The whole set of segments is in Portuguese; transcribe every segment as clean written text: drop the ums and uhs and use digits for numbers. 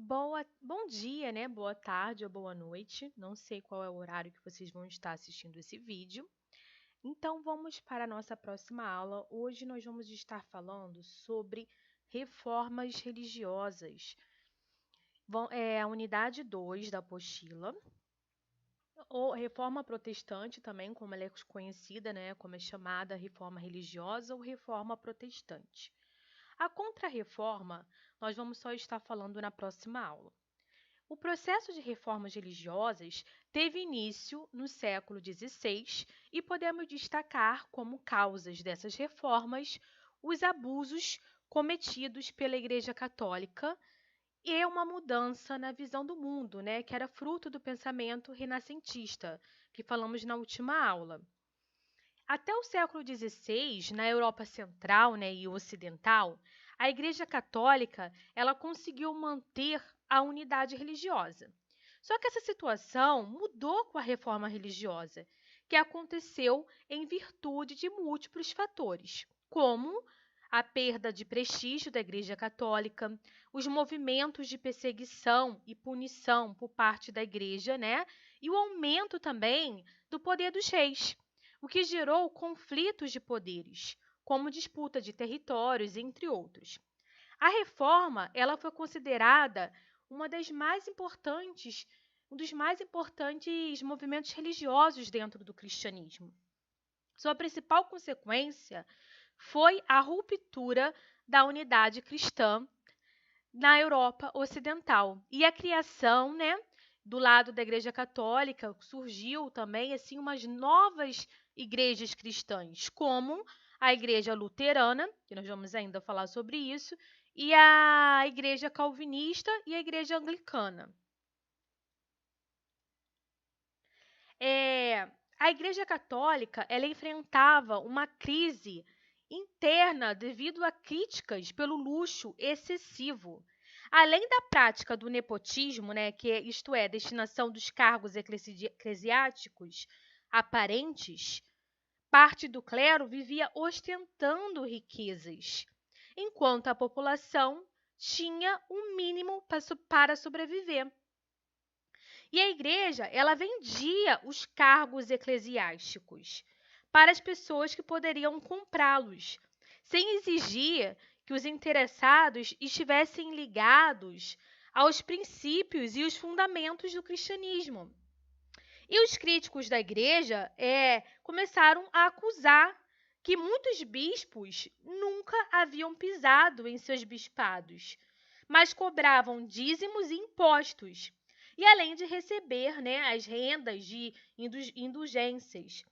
Bom dia, né? Boa tarde ou boa noite. Não sei qual é o horário que vocês vão estar assistindo esse vídeo. Então, vamos para a nossa próxima aula. Hoje nós vamos estar falando sobre reformas religiosas. É a unidade 2 da apostila, ou reforma protestante também, como ela é conhecida, né? Como é chamada reforma religiosa ou reforma protestante. A contra-reforma, nós vamos só estar falando na próxima aula. O processo de reformas religiosas teve início no século XVI e podemos destacar como causas dessas reformas os abusos cometidos pela Igreja Católica e uma mudança na visão do mundo, né, que era fruto do pensamento renascentista, que falamos na última aula. Até o século XVI, na Europa Central, né, e Ocidental, a Igreja Católica ela conseguiu manter a unidade religiosa. Só que essa situação mudou com a reforma religiosa, que aconteceu em virtude de múltiplos fatores, como a perda de prestígio da Igreja Católica, os movimentos de perseguição e punição por parte da Igreja, né? E o aumento também do poder dos reis, o que gerou conflitos de poderes, como disputa de territórios, entre outros. A reforma, ela foi considerada uma das mais importantes, um dos mais importantes movimentos religiosos dentro do cristianismo. Sua principal consequência foi a ruptura da unidade cristã na Europa Ocidental e a criação, né, do lado da Igreja Católica, surgiu também assim umas novas igrejas cristãs, como a Igreja Luterana, que nós vamos ainda falar sobre isso, e a Igreja Calvinista e a Igreja Anglicana. A Igreja Católica ela enfrentava uma crise interna devido a críticas pelo luxo excessivo. Além da prática do nepotismo, né, isto é, destinação dos cargos eclesiásticos aparentes, parte do clero vivia ostentando riquezas, enquanto a população tinha um mínimo para sobreviver. E a igreja, ela vendia os cargos eclesiásticos para as pessoas que poderiam comprá-los, sem exigir que os interessados estivessem ligados aos princípios e os fundamentos do cristianismo. E os críticos da igreja começaram a acusar que muitos bispos nunca haviam pisado em seus bispados, mas cobravam dízimos e impostos, e além de receber, né, as rendas de indulgências.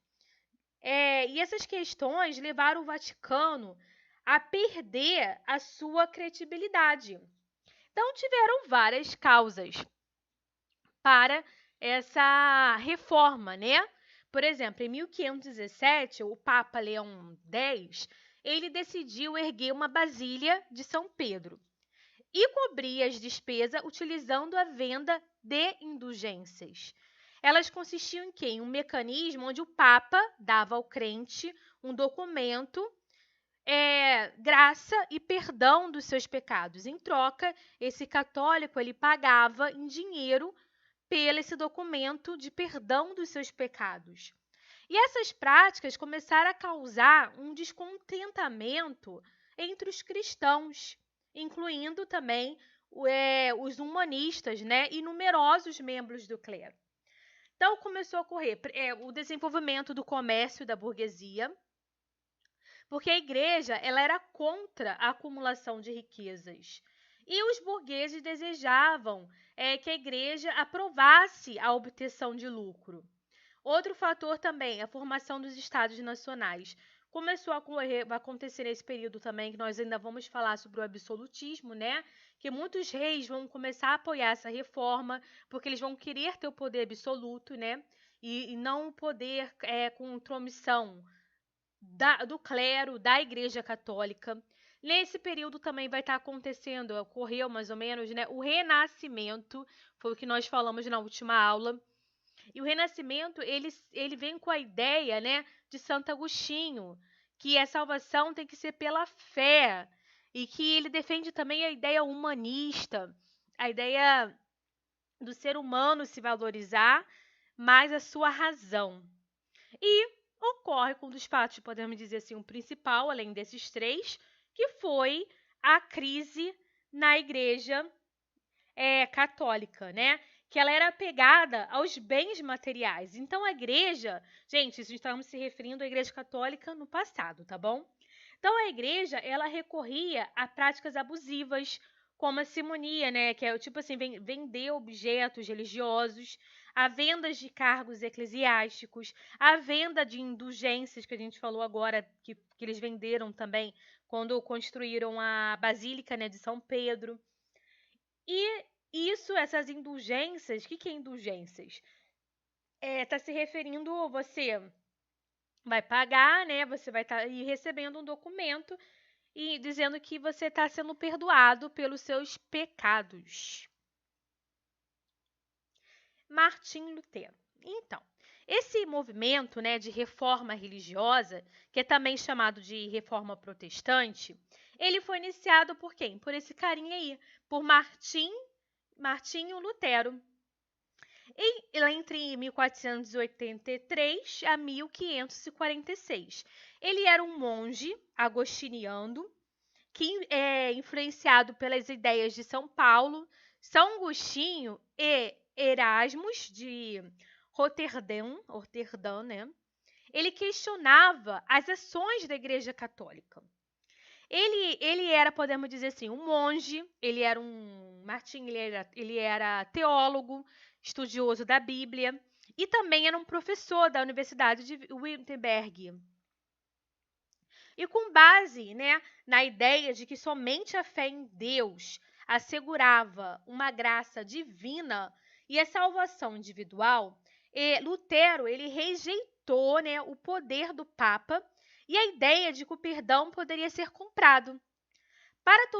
E essas questões levaram o Vaticano a perder a sua credibilidade. Então, tiveram várias causas para essa reforma, né? Por exemplo, em 1517, o Papa Leão X, ele decidiu erguer uma Basília de São Pedro e cobrir as despesas utilizando a venda de indulgências. Elas consistiam em quê? Em um mecanismo onde o Papa dava ao crente um documento, graça e perdão dos seus pecados. Em troca, esse católico ele pagava em dinheiro pelo esse documento de perdão dos seus pecados. E essas práticas começaram a causar um descontentamento entre os cristãos, incluindo também os humanistas, né, e numerosos membros do clero. Então, começou a ocorrer o desenvolvimento do comércio da burguesia, porque a igreja ela era contra a acumulação de riquezas. E os burgueses desejavam que a igreja aprovasse a obtenção de lucro. Outro fator também, a formação dos estados nacionais. Começou a acontecer nesse período também, que nós ainda vamos falar sobre o absolutismo, né? Que muitos reis vão começar a apoiar essa reforma, porque eles vão querer ter o poder absoluto, né? E não o poder com intromissão do clero, da Igreja Católica. Nesse período também vai estar acontecendo, ocorreu mais ou menos, né? O Renascimento, foi o que nós falamos na última aula. E o Renascimento, ele vem com a ideia, né, de Santo Agostinho, que a salvação tem que ser pela fé, e que ele defende também a ideia humanista, a ideia do ser humano se valorizar mais a sua razão. E ocorre com um dos fatos, podemos dizer assim, o principal, além desses três, que foi a crise na igreja católica, né? Que ela era apegada aos bens materiais. Então, a igreja, gente, isso estamos se referindo à igreja católica no passado, tá bom? Então, a igreja, ela recorria a práticas abusivas, como a simonia, né? Que é tipo assim, vender objetos religiosos, a vendas de cargos eclesiásticos, a venda de indulgências, que a gente falou agora, que eles venderam também quando construíram a Basílica, né, de São Pedro. E essas indulgências, o que é indulgências? Está se referindo, você vai pagar, né? Você vai estar recebendo um documento e dizendo que você está sendo perdoado pelos seus pecados. Martim Lutero. Então, esse movimento, né, de reforma religiosa, que é também chamado de reforma protestante, ele foi iniciado por quem? Por esse carinha aí, por Martinho Lutero, entre 1483 a 1546. Ele era um monge agostiniano que é influenciado pelas ideias de São Paulo, São Agostinho e Erasmus de Roterdã, né? Ele questionava as ações da Igreja Católica. Ele era, podemos dizer assim, um monge, ele era um Martim, ele era teólogo, estudioso da Bíblia e também era um professor da Universidade de Wittenberg. E com base, né, na ideia de que somente a fé em Deus assegurava uma graça divina e a salvação individual, Lutero ele rejeitou, né, o poder do Papa e a ideia de que o perdão poderia ser comprado. Para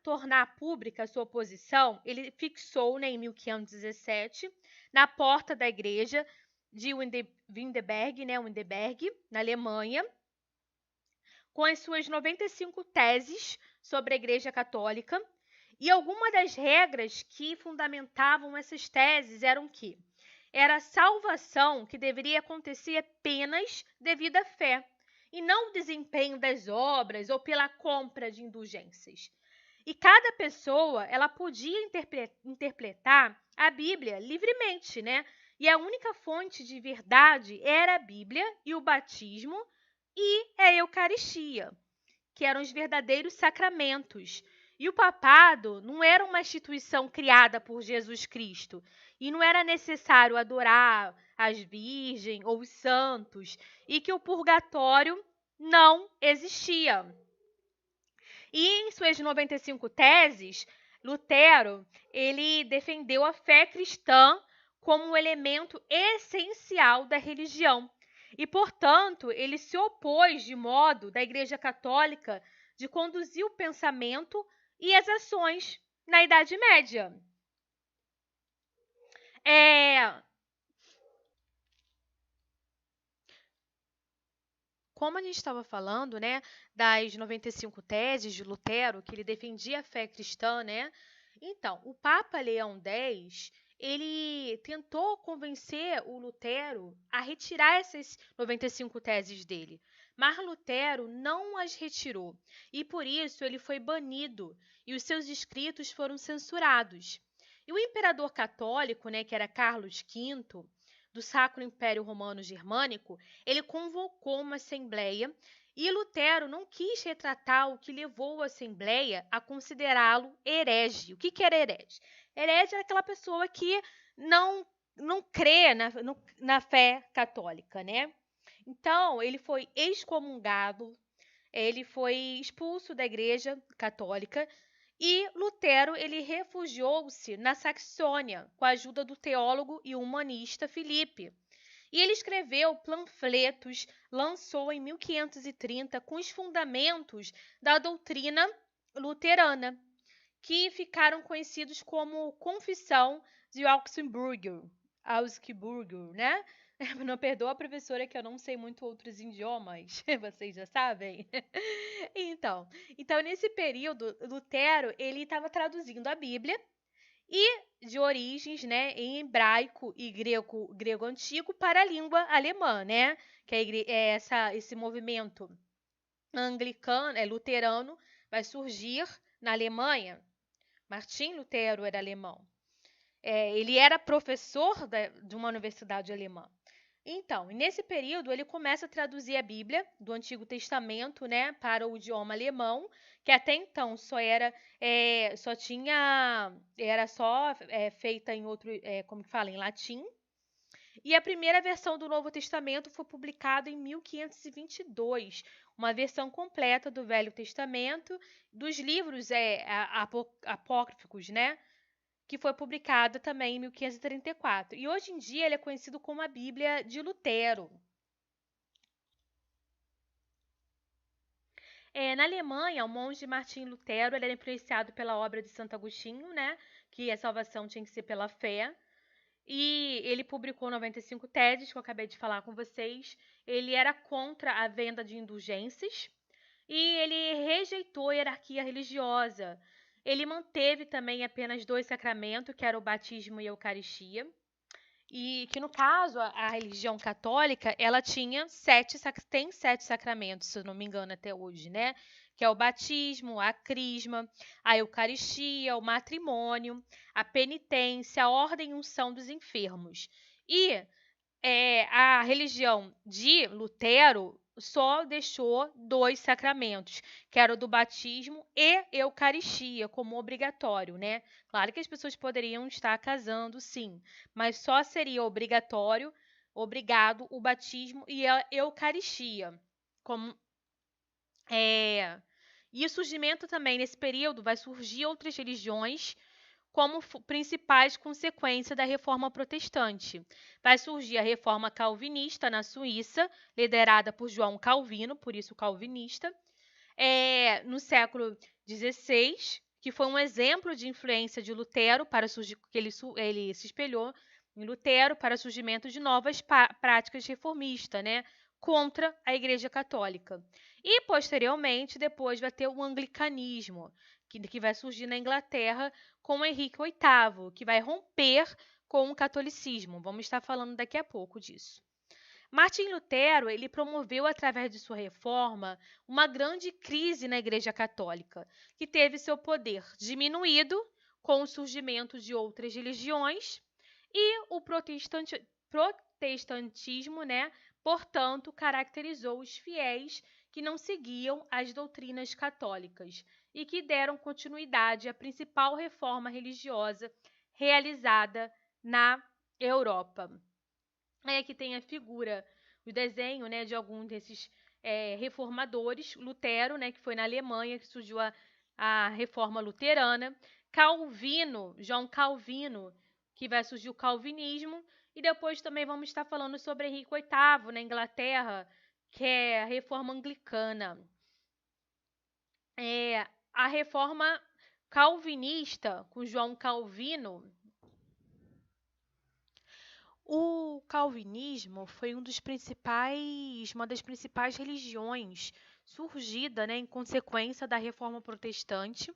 tornar pública sua posição, ele fixou, né, em 1517, na porta da igreja de Wittenberg, né, na Alemanha, com as suas 95 teses sobre a Igreja Católica, e algumas das regras que fundamentavam essas teses eram que era a salvação que deveria acontecer apenas devido à fé, e não o desempenho das obras ou pela compra de indulgências. E cada pessoa, ela podia interpretar a Bíblia livremente, né? E a única fonte de verdade era a Bíblia e o batismo e a Eucaristia, que eram os verdadeiros sacramentos. E o papado não era uma instituição criada por Jesus Cristo, e não era necessário adorar as virgens ou os santos, e que o purgatório não existia. E em suas 95 teses, Lutero, ele defendeu a fé cristã como um elemento essencial da religião. E, portanto, ele se opôs de modo da Igreja Católica de conduzir o pensamento e as ações na Idade Média. Como a gente estava falando, né, das 95 teses de Lutero, que ele defendia a fé cristã, né? Então, o Papa Leão X, ele tentou convencer o Lutero a retirar essas 95 teses dele, mas Lutero não as retirou, e por isso ele foi banido e os seus escritos foram censurados. E o imperador católico, né, que era Carlos V, do Sacro Império Romano Germânico, ele convocou uma assembleia e Lutero não quis retratar o que levou a assembleia a considerá-lo herege. O que era herege? Herege é aquela pessoa que não crê na fé católica, né? Então, ele foi excomungado, ele foi expulso da Igreja Católica e Lutero ele refugiou-se na Saxônia com a ajuda do teólogo e humanista Filipe. E ele escreveu panfletos, lançou em 1530 com os fundamentos da doutrina luterana, que ficaram conhecidos como Confissão de Augsburgo, né? Não perdoa a professora que eu não sei muito outros idiomas, vocês já sabem? Então, nesse período, Lutero ele estava traduzindo a Bíblia e de origens, né, em hebraico e grego antigo para a língua alemã, né, que esse movimento anglicano, luterano, vai surgir na Alemanha. Martim Lutero era alemão. Ele era professor de uma universidade alemã. Então, nesse período, ele começa a traduzir a Bíblia do Antigo Testamento, né, para o idioma alemão, que até então era só feita em outro, como que fala, em latim. E a primeira versão do Novo Testamento foi publicada em 1522, uma versão completa do Velho Testamento, dos livros apócrifos, né? Que foi publicada também em 1534. E hoje em dia ele é conhecido como a Bíblia de Lutero. Na Alemanha, o monge Martim Lutero ele era influenciado pela obra de Santo Agostinho, né? Que a salvação tinha que ser pela fé. E ele publicou 95 teses, que eu acabei de falar com vocês. Ele era contra a venda de indulgências e ele rejeitou a hierarquia religiosa. Ele manteve também apenas 2 sacramentos, que era o batismo e a Eucaristia. E que, no caso, a religião católica, ela tem 7 sacramentos, se eu não me engano, até hoje, né? Que é o batismo, a crisma, a Eucaristia, o matrimônio, a penitência, a ordem e unção dos enfermos. E a religião de Lutero só deixou 2 sacramentos, que era o do batismo e Eucaristia, como obrigatório, né? Claro que as pessoas poderiam estar casando, sim, mas só seria obrigado o batismo e a Eucaristia. Como, E o surgimento também, nesse período, vai surgir outras religiões como principais consequências da Reforma Protestante. Vai surgir a Reforma Calvinista na Suíça, liderada por João Calvino, por isso calvinista, no século XVI, que foi um exemplo de influência de Lutero para surgir, que ele se espelhou em Lutero para o surgimento de novas práticas reformistas, né, contra a Igreja Católica. E posteriormente, depois vai ter o anglicanismo, que vai surgir na Inglaterra com Henrique VIII, que vai romper com o catolicismo. Vamos estar falando daqui a pouco disso. Martim Lutero, ele promoveu através de sua reforma uma grande crise na Igreja Católica, que teve seu poder diminuído com o surgimento de outras religiões e o protestantismo, né, portanto, caracterizou os fiéis que não seguiam as doutrinas católicas e que deram continuidade à principal reforma religiosa realizada na Europa. Aí aqui tem a figura, o desenho, né, de algum desses reformadores. Lutero, né, que foi na Alemanha que surgiu a reforma luterana. Calvino, João Calvino, que vai surgir o calvinismo. E depois também vamos estar falando sobre Henrique VIII, na Inglaterra, que é a reforma anglicana. A reforma calvinista, com João Calvino. O calvinismo foi uma das principais religiões surgida, né, em consequência da Reforma Protestante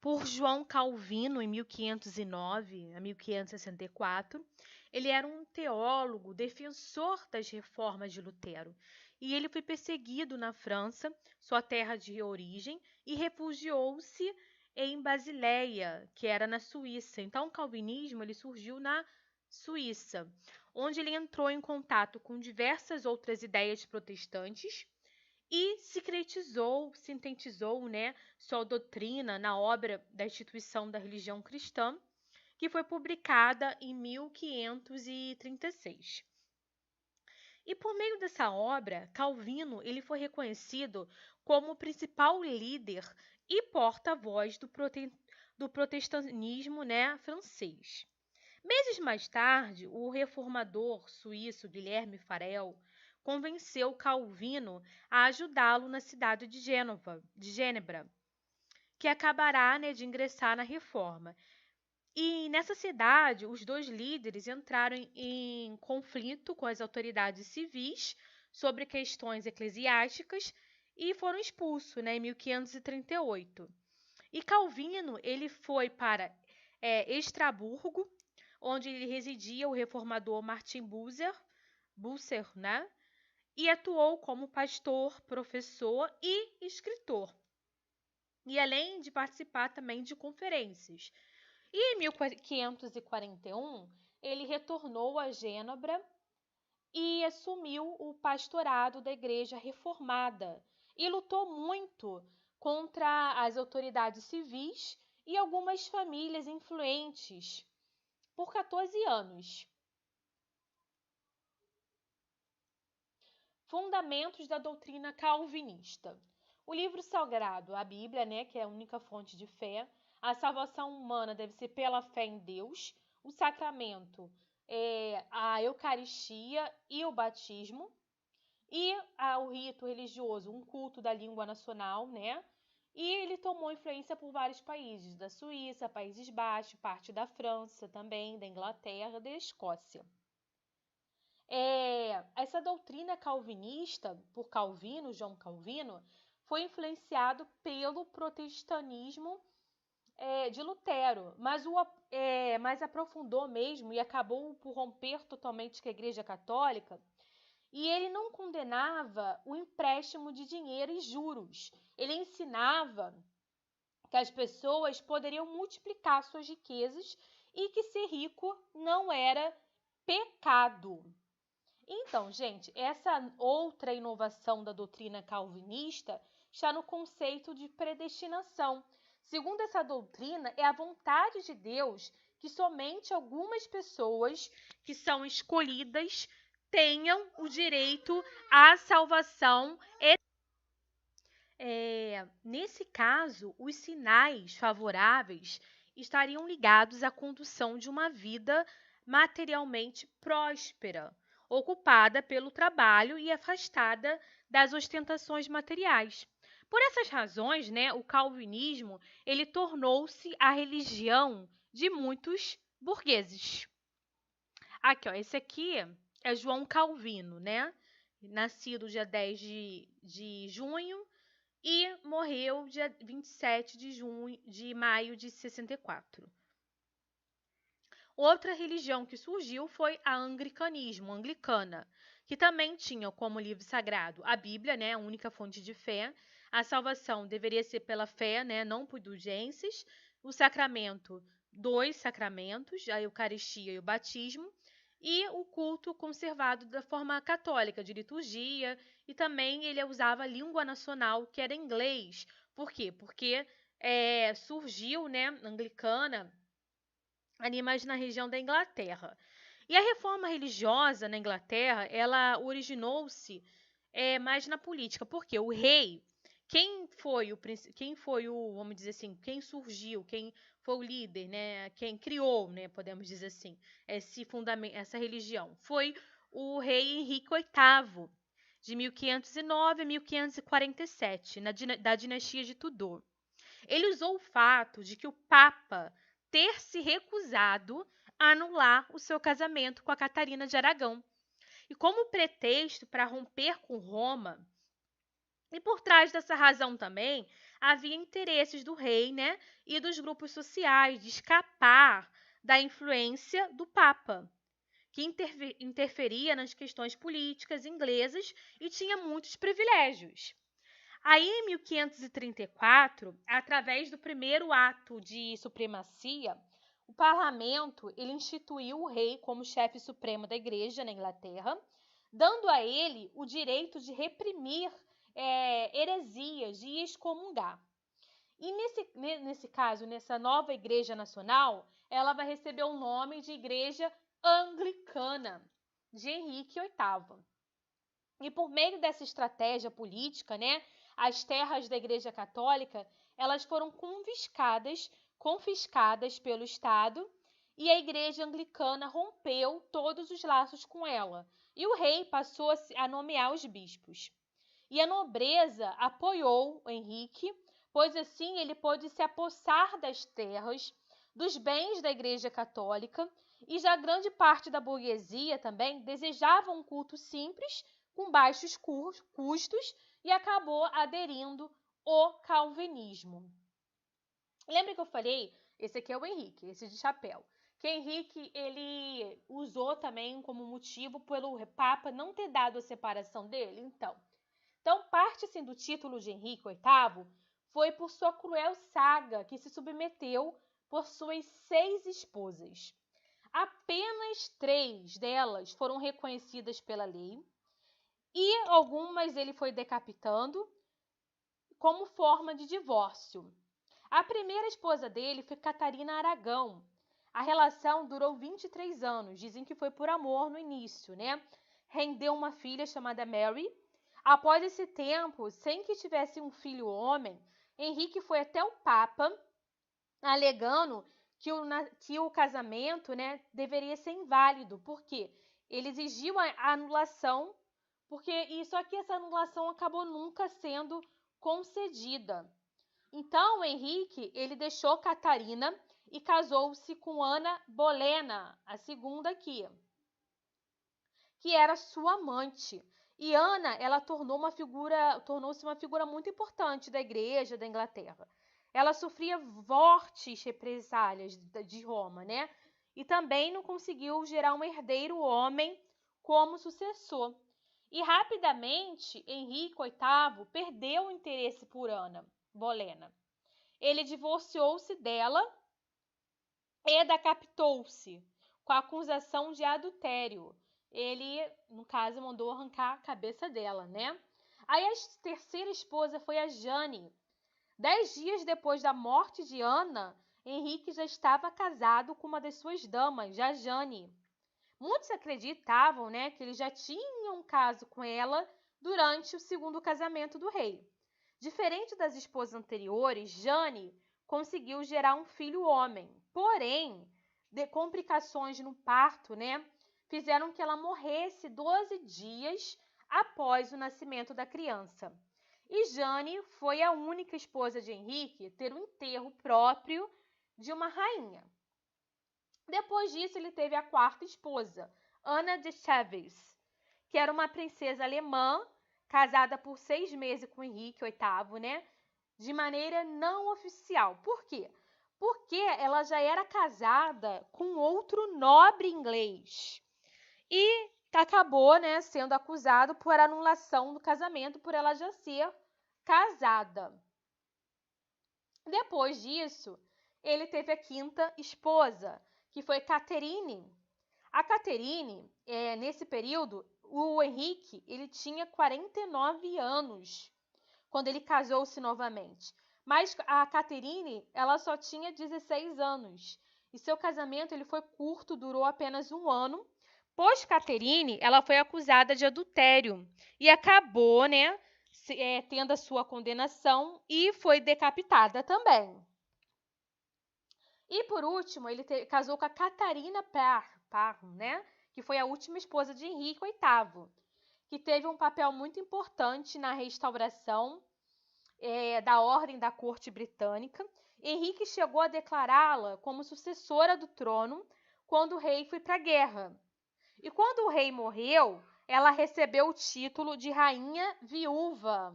por João Calvino em 1509 a 1564. Ele era um teólogo, defensor das reformas de Lutero, e ele foi perseguido na França, sua terra de origem, e refugiou-se em Basileia, que era na Suíça. Então, o calvinismo ele surgiu na Suíça, onde ele entrou em contato com diversas outras ideias protestantes e sintetizou, né, sua doutrina na obra da Instituição da Religião Cristã, que foi publicada em 1536. E por meio dessa obra, Calvino ele foi reconhecido como o principal líder e porta-voz do protestantismo, né, francês. Meses mais tarde, o reformador suíço Guilherme Farel convenceu Calvino a ajudá-lo na cidade de Gênebra, que acabará, né, de ingressar na reforma. E nessa cidade, os 2 líderes entraram em conflito com as autoridades civis sobre questões eclesiásticas e foram expulsos, né, em 1538. E Calvino ele foi para Estraburgo, onde ele residia o reformador Martin Bucer, né? E atuou como pastor, professor e escritor. E além de participar também de conferências. E em 1541, ele retornou a Gênebra e assumiu o pastorado da Igreja Reformada e lutou muito contra as autoridades civis e algumas famílias influentes por 14 anos. Fundamentos da doutrina calvinista. O livro sagrado, a Bíblia, né, que é a única fonte de fé. A salvação humana deve ser pela fé em Deus. O sacramento é a Eucaristia e o batismo. E o rito religioso, um culto da língua nacional, né? E ele tomou influência por vários países, da Suíça, Países Baixos, parte da França também, da Inglaterra, da Escócia. Essa doutrina calvinista, por Calvino, João Calvino, foi influenciado pelo protestantismo de Lutero, mas aprofundou mesmo e acabou por romper totalmente com a Igreja Católica. E ele não condenava o empréstimo de dinheiro e juros. Ele ensinava que as pessoas poderiam multiplicar suas riquezas e que ser rico não era pecado. Então, gente, essa outra inovação da doutrina calvinista está no conceito de predestinação. Segundo essa doutrina, é a vontade de Deus que somente algumas pessoas que são escolhidas tenham o direito à salvação. Nesse caso, os sinais favoráveis estariam ligados à condução de uma vida materialmente próspera, ocupada pelo trabalho e afastada das ostentações materiais. Por essas razões, né, o calvinismo ele tornou-se a religião de muitos burgueses. Aqui, ó, esse aqui é João Calvino, né? Nascido dia 10 de junho e morreu dia 27 de maio de 64. Outra religião que surgiu foi a anglicana, que também tinha como livro sagrado a Bíblia, né, a única fonte de fé. A salvação deveria ser pela fé, né, não por indulgências. O sacramento, 2 sacramentos, a Eucaristia e o batismo. E o culto conservado da forma católica, de liturgia, e também ele usava a língua nacional, que era inglês. Por quê? Porque surgiu, né, anglicana, ali mais na região da Inglaterra. E a reforma religiosa na Inglaterra, ela originou-se mais na política, porque o rei, quem foi o, vamos dizer assim, quem surgiu, quem foi o líder, né, quem criou, né, podemos dizer assim, essa religião, foi o rei Henrique VIII, de 1509 a 1547, da dinastia de Tudor. Ele usou o fato de que o Papa ter se recusado a anular o seu casamento com a Catarina de Aragão. E como pretexto para romper com Roma, e por trás dessa razão também, havia interesses do rei, né, e dos grupos sociais de escapar da influência do Papa, que interferia nas questões políticas inglesas e tinha muitos privilégios. Aí, em 1534, através do primeiro ato de supremacia, o parlamento ele instituiu o rei como chefe supremo da igreja na Inglaterra, dando a ele o direito de reprimir heresias e excomungar. E nesse caso, nessa nova igreja nacional, ela vai receber o nome de Igreja Anglicana de Henrique VIII. E por meio dessa estratégia política, né, as terras da Igreja Católica, elas foram confiscadas pelo Estado, e a Igreja Anglicana rompeu todos os laços com ela. E o rei passou a nomear os bispos. E a nobreza apoiou o Henrique, pois assim ele pôde se apossar das terras, dos bens da Igreja Católica, e já grande parte da burguesia também desejava um culto simples, com baixos custos, e acabou aderindo ao calvinismo. Lembra que eu falei Esse aqui é o Henrique, esse de chapéu. Que Henrique, ele usou também como motivo pelo Papa não ter dado a separação dele. Então parte assim, do título de Henrique VIII foi por sua cruel saga, que se submeteu por suas 6 esposas. Apenas 3 delas foram reconhecidas pela lei e algumas ele foi decapitando como forma de divórcio. A primeira esposa dele foi Catarina Aragão. A relação durou 23 anos, dizem que foi por amor no início, né? Rendeu uma filha chamada Mary. Após esse tempo, sem que tivesse um filho homem, Henrique foi até o Papa, alegando que o casamento, né, deveria ser inválido, porque ele exigiu a anulação, só que essa anulação acabou nunca sendo concedida. Então, Henrique, ele deixou Catarina e casou-se com Ana Bolena, a segunda aqui, que era sua amante. E Ana, ela tornou-se uma figura muito importante da igreja da Inglaterra. Ela sofria fortes represálias de Roma, né? E também não conseguiu gerar um herdeiro homem como sucessor. E rapidamente, Henrique VIII perdeu o interesse por Ana Bolena. Ele divorciou-se dela e decapitou-se com a acusação de adultério. Ele, no caso, mandou arrancar a cabeça dela, né? Aí a terceira esposa foi a Jane. 10 dias depois da morte de Ana, Henrique já estava casado com uma das suas damas, a Jane. Muitos acreditavam, né, que ele já tinha um caso com ela durante o segundo casamento do rei. Diferente das esposas anteriores, Jane conseguiu gerar um filho homem. Porém, complicações no parto, né, fizeram que ela morresse 12 dias após o nascimento da criança. E Jane foi a única esposa de Henrique a ter um enterro próprio de uma rainha. Depois disso, ele teve a quarta esposa, Ana de Chaves, que era uma princesa alemã, casada por 6 meses com Henrique VIII, né? De maneira não oficial. Por quê? Porque ela já era casada com outro nobre inglês. E acabou, né, sendo acusado por anulação do casamento, por ela já ser casada. Depois disso, ele teve a quinta esposa, que foi Catherine. A Catherine, nesse período, o Henrique, ele tinha 49 anos quando ele casou-se novamente. Mas a Catherine, ela só tinha 16 anos. E seu casamento ele foi curto, durou apenas 1 ano. Pois Catherine, ela foi acusada de adultério e acabou, né, tendo a sua condenação e foi decapitada também. E por último, ele casou com a Catarina Parr, né, que foi a última esposa de Henrique VIII, que teve um papel muito importante na restauração da ordem da corte britânica. Henrique chegou a declará-la como sucessora do trono quando o rei foi para a guerra. E quando o rei morreu, ela recebeu o título de rainha viúva.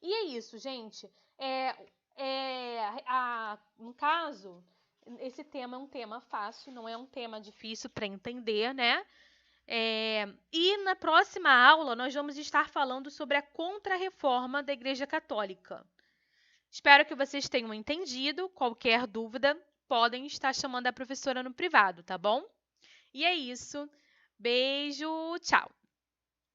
E é isso, gente. No caso, esse tema é um tema fácil, não é um tema difícil para entender, né? E na próxima aula nós vamos estar falando sobre a Contra-Reforma da Igreja Católica. Espero que vocês tenham entendido. Qualquer dúvida, podem estar chamando a professora no privado, tá bom? E é isso. Beijo, tchau!